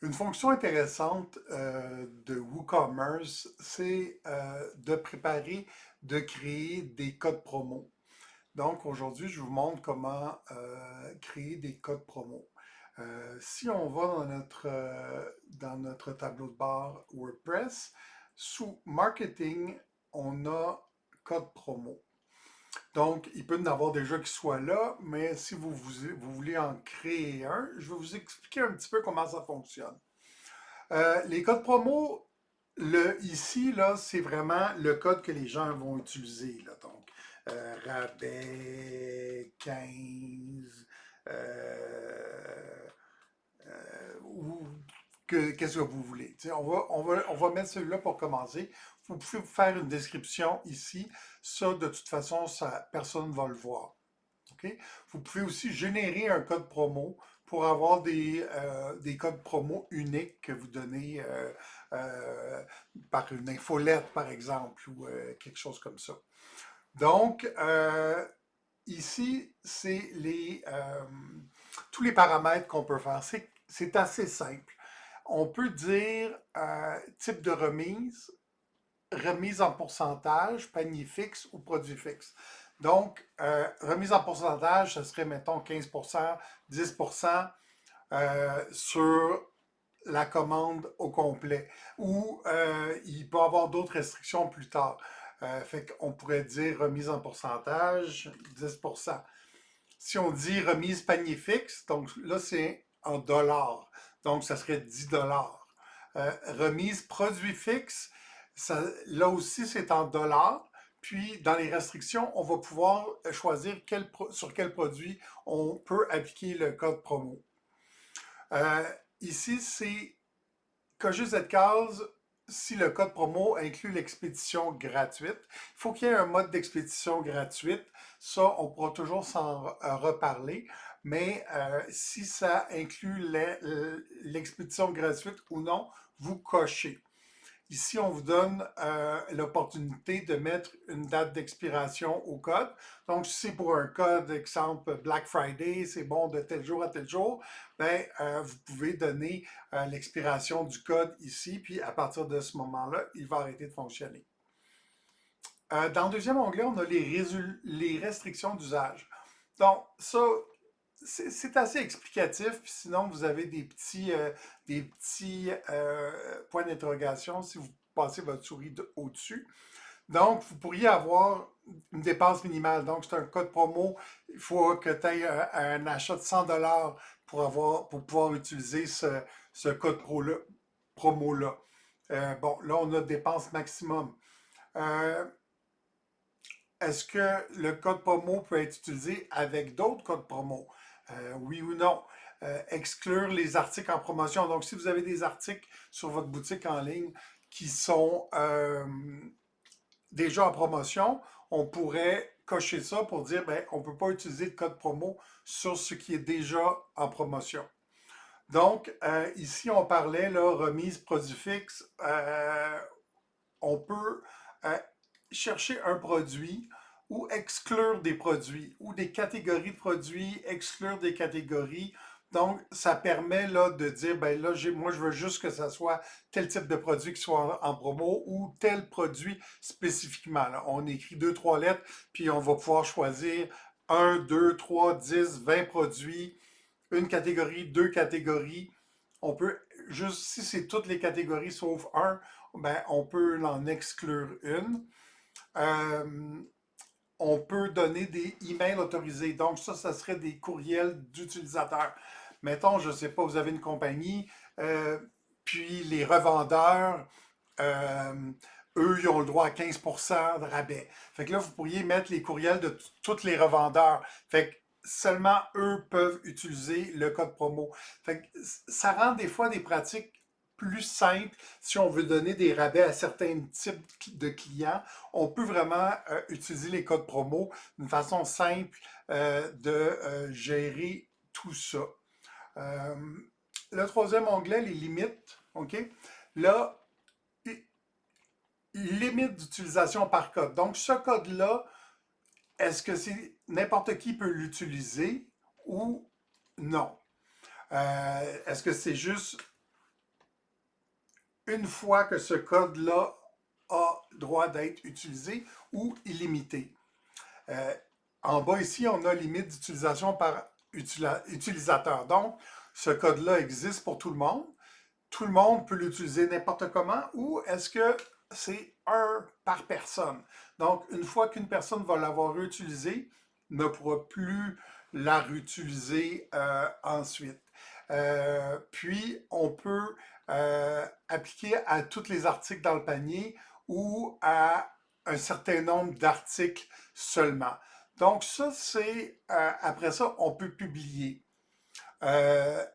Une fonction intéressante de WooCommerce, c'est de préparer, de créer des codes promo. Donc aujourd'hui, je vous montre comment créer des codes promo. Si on va dans notre tableau de bord WordPress, sous Marketing, on a code promo. Donc, il peut y en avoir déjà qui soient là, mais si vous voulez en créer un, je vais vous expliquer un petit peu comment ça fonctionne. Les codes promo, ici, là, c'est vraiment le code que les gens vont utiliser. Là. Donc, rabais 15, ou qu'est-ce que vous voulez. On va mettre celui-là pour commencer. Vous pouvez faire une description ici. Ça, de toute façon, personne ne va le voir. OK? Vous pouvez aussi générer un code promo pour avoir des codes promo uniques que vous donnez euh, par une infolette, par exemple, ou quelque chose comme ça. Donc, ici, c'est tous les paramètres qu'on peut faire. C'est assez simple. On peut dire type de remise, remise en pourcentage, panier fixe ou produit fixe. Donc, remise en pourcentage, ce serait, mettons, 15%, 10% sur la commande au complet. Ou il peut y avoir d'autres restrictions plus tard. Fait qu'on pourrait dire remise en pourcentage, 10%. Si on dit remise panier fixe, donc là, c'est en dollars. Donc, ça serait 10 dollars. Remise produit fixe, ça, là aussi, c'est en dollars. Puis, dans les restrictions, on va pouvoir choisir sur quel produit on peut appliquer le code promo. Euh, Ici, c'est cocher cette case si le code promo inclut l'expédition gratuite. Il faut qu'il y ait un mode d'expédition gratuite. Ça, on pourra toujours s'en reparler. Mais si ça inclut l'expédition gratuite ou non, vous cochez. Ici, on vous donne l'opportunité de mettre une date d'expiration au code. Donc, si c'est pour un code, exemple Black Friday, c'est bon de tel jour à tel jour, ben, vous pouvez donner l'expiration du code ici, puis à partir de ce moment-là, il va arrêter de fonctionner. Dans le deuxième onglet, on a les restrictions d'usage. Donc, ça, c'est assez explicatif, puis sinon vous avez des petits points d'interrogation si vous passez votre souris au-dessus. Donc, vous pourriez avoir une dépense minimale. Donc, c'est un code promo. Il faut que tu aies un achat de 100 $ pour pouvoir utiliser ce code promo-là. Bon, là, on a dépense maximum. Euh, Est-ce que le code promo peut être utilisé avec d'autres codes promo? Oui ou non? Exclure les articles en promotion. Donc, si vous avez des articles sur votre boutique en ligne qui sont déjà en promotion, on pourrait cocher ça pour dire, ben, on ne peut pas utiliser de code promo sur ce qui est déjà en promotion. Donc, ici, on parlait, là, remise produit fixe. On peut euh, chercher un produit ou exclure des produits ou des catégories de produits, exclure des catégories. Donc, ça permet là de dire, ben là, moi, je veux juste que ça soit tel type de produit qui soit en promo ou tel produit spécifiquement. Là. On écrit deux, trois lettres, puis on va pouvoir choisir un, deux, trois, 10, 20 produits, une catégorie, deux catégories. On peut, juste si c'est toutes les catégories sauf un, ben, on peut en exclure une. Euh, on peut donner des emails autorisés. Donc, ça serait des courriels d'utilisateurs. Mettons, je ne sais pas, vous avez une compagnie, puis les revendeurs, euh, eux, ils ont le droit à 15% de rabais. Fait que là, vous pourriez mettre les courriels de tous les revendeurs. Fait que seulement eux peuvent utiliser le code promo. Fait que ça rend des fois des pratiques plus simples si on veut donner des rabais à certains types de clients. On peut vraiment utiliser les codes promo d'une façon simple de gérer tout ça. Euh, le troisième onglet, les limites. OK? Là, limite d'utilisation par code. Donc, ce code-là, est-ce que c'est n'importe qui peut l'utiliser ou non? Est-ce que c'est juste une fois que ce code-là a droit d'être utilisé ou illimité. Euh, En bas ici, on a limite d'utilisation par utilisateur. Donc, ce code-là existe pour tout le monde. Tout le monde peut l'utiliser n'importe comment ou est-ce que c'est un par personne? Donc, une fois qu'une personne va l'avoir utilisé, ne pourra plus la réutiliser ensuite. Puis, on peut appliquer à tous les articles dans le panier ou à un certain nombre d'articles seulement. Donc, ça, c'est, après ça, on peut publier. Euh,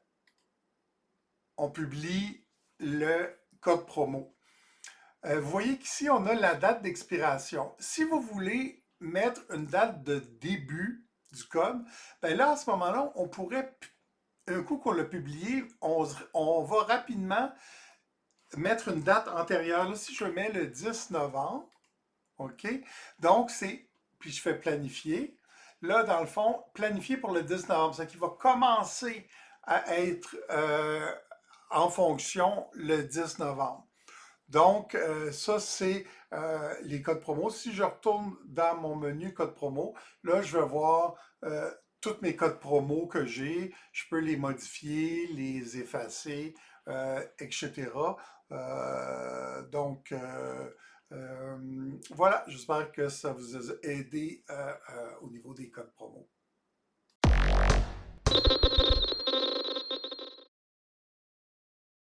on publie le code promo. Vous voyez qu'ici, on a la date d'expiration. Si vous voulez mettre une date de début du code, ben là, à ce moment-là, on pourrait, un coup qu'on l'a publié, on va rapidement mettre une date antérieure. Là, si je mets le 10 novembre, OK? Donc, puis je fais planifier. Là, dans le fond, planifier pour le 10 novembre, c'est qu'il va commencer à être en fonction le 10 novembre. Donc, ça, c'est les codes promo. Si je retourne dans mon menu code promo, là, je vais voir tous mes codes promo que j'ai. Je peux les modifier, les effacer, etc. Voilà, j'espère que ça vous a aidé au niveau des codes promo.